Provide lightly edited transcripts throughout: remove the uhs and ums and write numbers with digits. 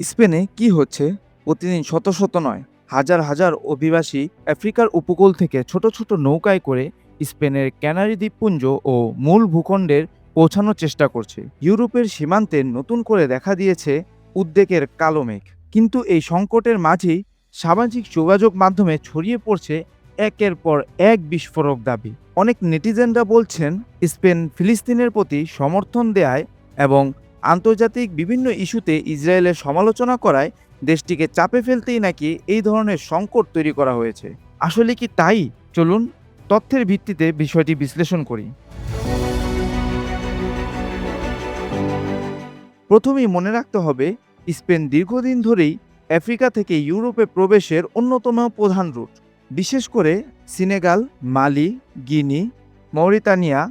স্পেনে কি হচ্ছে? প্রতিদিন শত শত নয়, হাজার হাজার অভিবাসী আফ্রিকার উপকূল থেকে ছোট ছোট নৌকায় করে স্পেনের ক্যানারি দ্বীপপুঞ্জ ও মূল ভূখণ্ডের পৌঁছানোর চেষ্টা করছে। ইউরোপের সীমান্তে নতুন করে দেখা দিয়েছে উদ্বেগের কালো মেঘ। কিন্তু এই সংকটের মাঝেই সামাজিক যোগাযোগ মাধ্যমে ছড়িয়ে পড়ছে একের পর এক বিস্ফোরক দাবি। অনেক নেটিজেনরা বলছেন স্পেন ফিলিস্তিনের প্রতি সমর্থন দেয় এবং আন্তর্জাতিক বিভিন্ন ইস্যুতে ইসরায়েলের সমালোচনা করায় দেশটিকে চাপে ফেলতেই নাকি এই ধরনের সংকট তৈরি করা হয়েছে। আসলে কি তাই? চলুন তথ্যের ভিত্তিতে বিষয়টি বিশ্লেষণ করি। প্রথমেই মনে রাখতে হবে, স্পেন দীর্ঘদিন ধরেই আফ্রিকা থেকে ইউরোপে প্রবেশের অন্যতম প্রধান রুট। বিশেষ করে সিনেগাল, মালি, গিনি, মৌরিতানিয়া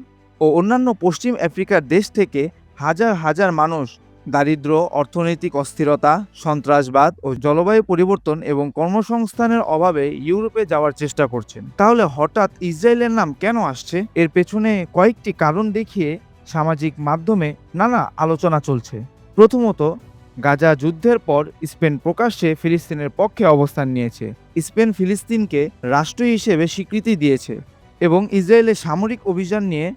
ও অন্যান্য পশ্চিম আফ্রিকার দেশ থেকে হাজার হাজার মানুষ দারিদ্র্য, অর্থনৈতিক অস্থিরতা, সন্ত্রাসবাদ ও জলবায়ু পরিবর্তন এবং কর্মসংস্থানের অভাবে ইউরোপে যাওয়ার চেষ্টা করছেন। তাহলে হঠাৎ ইসরায়েলের নাম কেন আসছে? এর পেছনে কয়েকটি কারণ দেখিয়ে সামাজিক মাধ্যমে নানা আলোচনা চলছে। প্রথমত, গাজা যুদ্ধের পর স্পেন প্রকাশ্যে ফিলিস্তিনের পক্ষে অবস্থান নিয়েছে। স্পেন ফিলিস্তিনকে রাষ্ট্র হিসেবে স্বীকৃতি দিয়েছে এবং ইসরায়েলের সামরিক অভিযান নিয়ে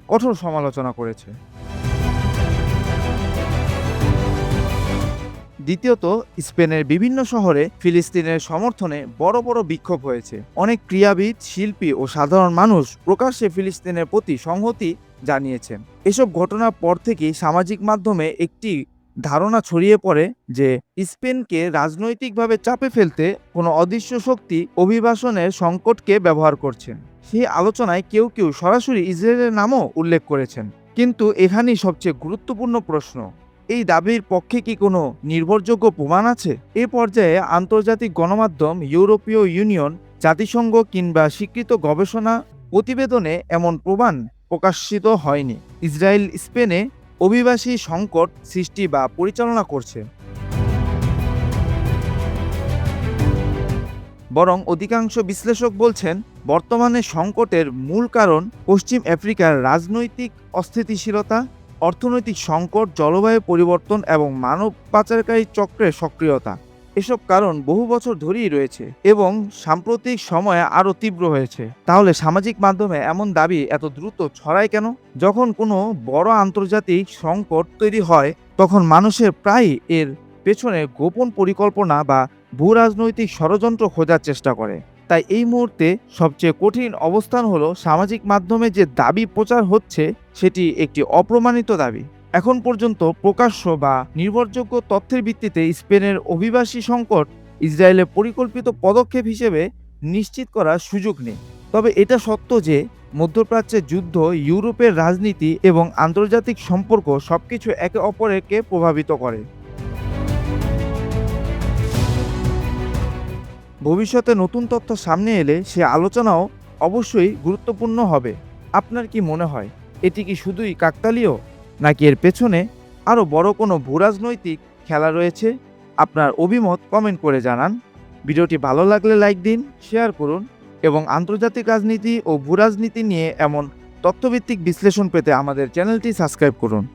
কঠোর সমালোচনা করেছে। দ্বিতীয়ত, স্পেনের বিভিন্ন শহরে ফিলিস্তিনের সমর্থনে বড় বড় বিক্ষোভ হয়েছে। অনেক ক্রীড়াবিদ, শিল্পী ও সাধারণ মানুষ প্রকাশ্যে ফিলিস্তিনের প্রতি সংহতি জানিয়েছেন। এসব ঘটনার পর থেকেই সামাজিক মাধ্যমে একটি ধারণা ছড়িয়ে পড়ে যে স্পেনকে রাজনৈতিকভাবে চাপে ফেলতে কোনো অদৃশ্য শক্তি অভিবাসনের সংকটকে ব্যবহার করছেন। সেই আলোচনায় কেউ কেউ সরাসরি ইসরায়েলের নামও উল্লেখ করেছেন। কিন্তু এখানেই সবচেয়ে গুরুত্বপূর্ণ প্রশ্ন, এই দাবির পক্ষে কি কোনো নির্ভরযোগ্য প্রমাণ আছে? এ পর্যায়ে আন্তর্জাতিক গণমাধ্যম, ইউরোপীয় ইউনিয়ন, জাতিসংঘ কিংবা স্বীকৃত গবেষণা প্রতিবেদনে এমন প্রমাণ প্রকাশিত হয়নি। ইসরায়েল স্পেনে অভিবাসী সংকট সৃষ্টি বা পরিচালনা করছে, বরং অধিকাংশ বিশ্লেষক বলছেন বর্তমানে সংকটের মূল কারণ পশ্চিম আফ্রিকার রাজনৈতিক অস্থিতিশীলতা, অর্থনৈতিক সংকট, জলবায়ু পরিবর্তন এবং মানব পাচারকারী চক্রের সক্রিয়তা। এসব কারণ বহু বছর ধরেই রয়েছে এবং সাম্প্রতিক সময়ে আরও তীব্র হয়েছে। তাহলে সামাজিক মাধ্যমে এমন দাবি এত দ্রুত ছড়ায় কেন? যখন কোনো বড় আন্তর্জাতিক সংকট তৈরি হয় তখন মানুষের প্রায়ই এর পেছনে গোপন পরিকল্পনা বা ভূ রাজনৈতিক ষড়যন্ত্র খোঁজার চেষ্টা করে। তাই এই মুহূর্তে সবচেয়ে কঠিন অবস্থান হলো সামাজিক মাধ্যমে যে দাবি প্রচার হচ্ছে সেটি একটি অপ্রমাণিত দাবি। এখন পর্যন্ত প্রকাশ্য বা নির্ভরযোগ্য তথ্যের ভিত্তিতে স্পেনের অভিবাসী সংকট ইসরায়েলের পরিকল্পিত পদক্ষেপ হিসেবে নিশ্চিত করার সুযোগ নেই। তবে এটা সত্য যে মধ্যপ্রাচ্যের যুদ্ধ, ইউরোপের রাজনীতি এবং আন্তর্জাতিক সম্পর্ক সবকিছু একে অপরকে প্রভাবিত করে। ভবিষ্যতে নতুন তথ্য সামনে এলে সে আলোচনাও অবশ্যই গুরুত্বপূর্ণ হবে। আপনার কি মনে হয়, এটি কি শুধুই কাকতালীয়, নাকি এর পেছনে আরও বড় কোনো ভূরাজনৈতিক খেলা রয়েছে? আপনার অভিমত কমেন্ট করে জানান। ভিডিওটি ভালো লাগলে লাইক দিন, শেয়ার করুন এবং আন্তর্জাতিক রাজনীতি ও ভূরাজনীতি নিয়ে এমন তথ্যভিত্তিক বিশ্লেষণ পেতে আমাদের চ্যানেলটি সাবস্ক্রাইব করুন।